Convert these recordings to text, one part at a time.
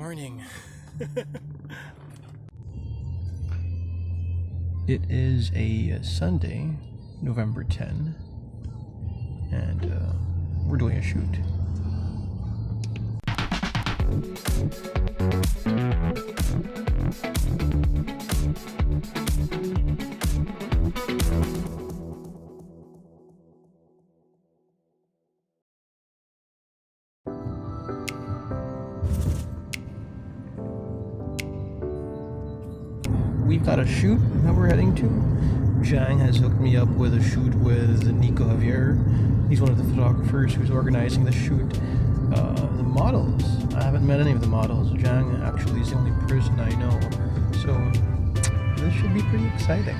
Morning. It is a Sunday, November 10, and we're doing a shoot. We've got a shoot that we're heading to. Zhang has hooked me up with a shoot with Nico Javier. He's one of the photographers who's organizing the shoot. The models, I haven't met any of the models. Zhang actually is the only person I know. So this should be pretty exciting.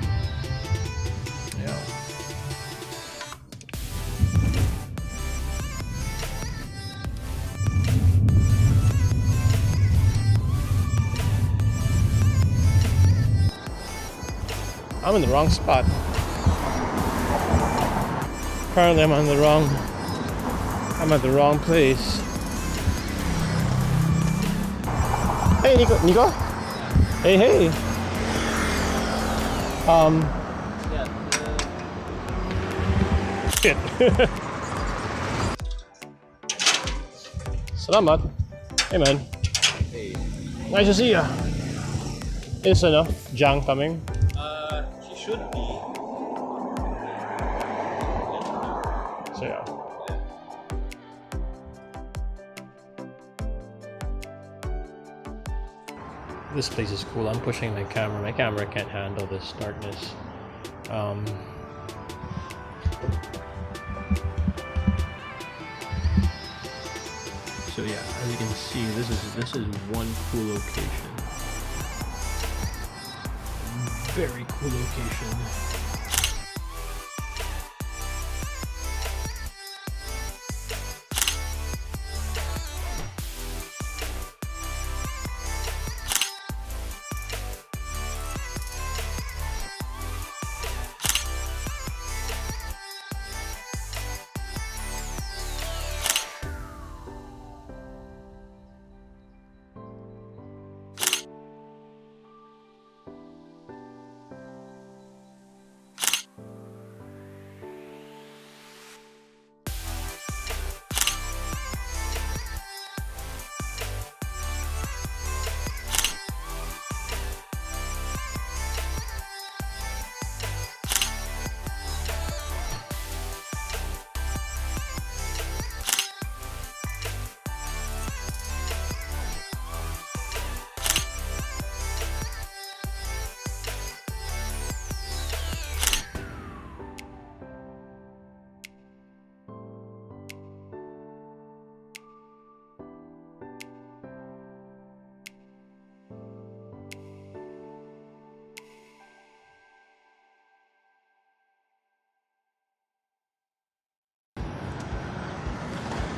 Yeah. I'm in the wrong spot. Apparently I'm at the wrong place. Hey Nico? Hey. Shit. Salamat. Hey man. Hey. Nice to see ya. Is Zhang coming? Should be. So yeah. This place is cool. I'm pushing my camera. My camera can't handle this darkness. So yeah, as you can see, this is one cool location. Very cool location.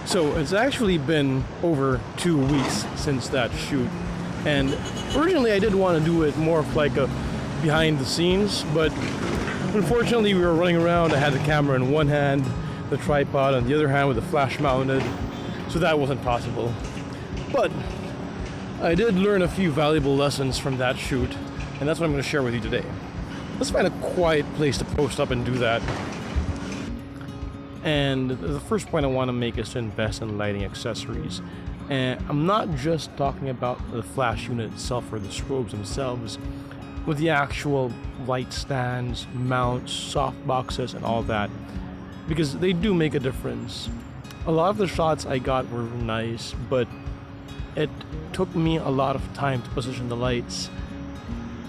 So it's actually been over 2 weeks since that shoot, and originally I did want to do it more of like a behind the scenes, but unfortunately we were running around. I had the camera in one hand, the tripod on the other hand with the flash mounted, so that wasn't possible. But I did learn a few valuable lessons from that shoot, and that's what I'm going to share with you today. Let's find a quiet place to post up and do that. And the first point I want to make is to invest in lighting accessories. And I'm not just talking about the flash unit itself or the strobes themselves, with the actual light stands, mounts, soft boxes, and all that, because they do make a difference. A lot of the shots I got were nice, but it took me a lot of time to position the lights.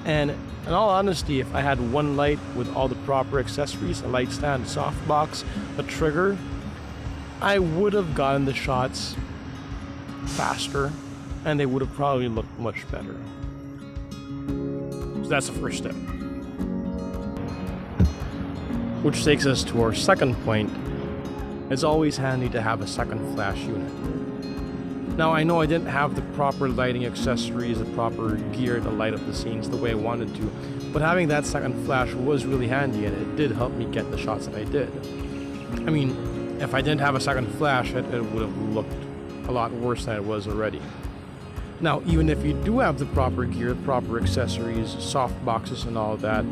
And in all honesty, if I had one light with all the proper accessories, a light stand, a softbox, a trigger, I would have gotten the shots faster and they would have probably looked much better. So that's the first step. Which takes us to our second point. It's always handy to have a second flash unit. Now I know I didn't have the proper lighting accessories, the proper gear to light up the scenes the way I wanted to, but having that second flash was really handy and it did help me get the shots that I did. I mean, if I didn't have a second flash, it would have looked a lot worse than it was already. Now, even if you do have the proper gear, proper accessories, soft boxes and all that,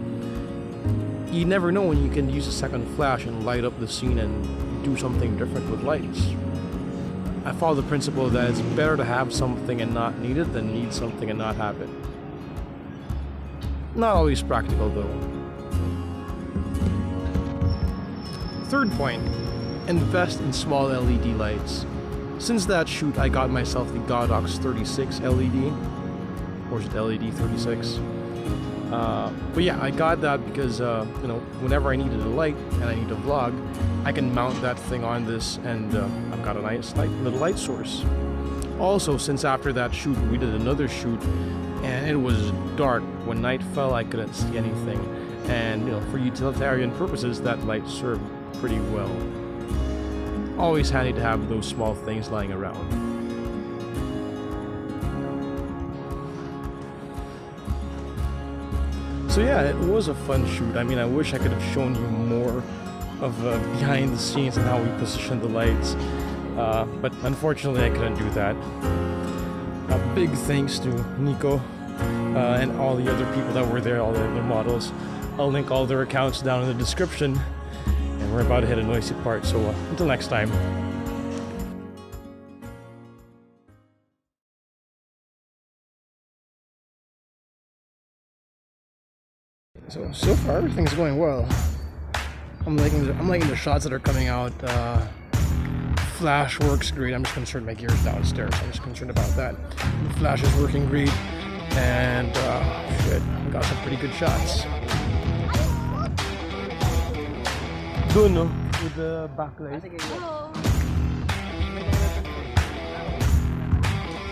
you never know when you can use a second flash and light up the scene and do something different with lights. I follow the principle that it's better to have something and not need it than need something and not have it. Not always practical though. Third point, invest in small LED lights. Since that shoot, I got myself the Godox 36 LED, or is it LED 36? But yeah, I got that because you know, whenever I needed a light and I need to vlog, I can mount that thing on this, and I've got a nice little light source. Also, since after that shoot, we did another shoot, and it was dark. When night fell, I couldn't see anything, and you know, for utilitarian purposes, that light served pretty well. Always handy to have those small things lying around. So yeah, it was a fun shoot. I mean, I wish I could have shown you more of behind the scenes and how we positioned the lights, but unfortunately I couldn't do that. A big thanks to Nico and all the other people that were there, all the other models. I'll link all their accounts down in the description, and we're about to hit a noisy part, so until next time. So far everything's going well. I'm liking the shots that are coming out. Flash works great. I'm just concerned my gear's downstairs. I'm just concerned about that. The flash is working great, and shit, I got some pretty good shots. Doon, no? With the backlight.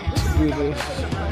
Let's do this.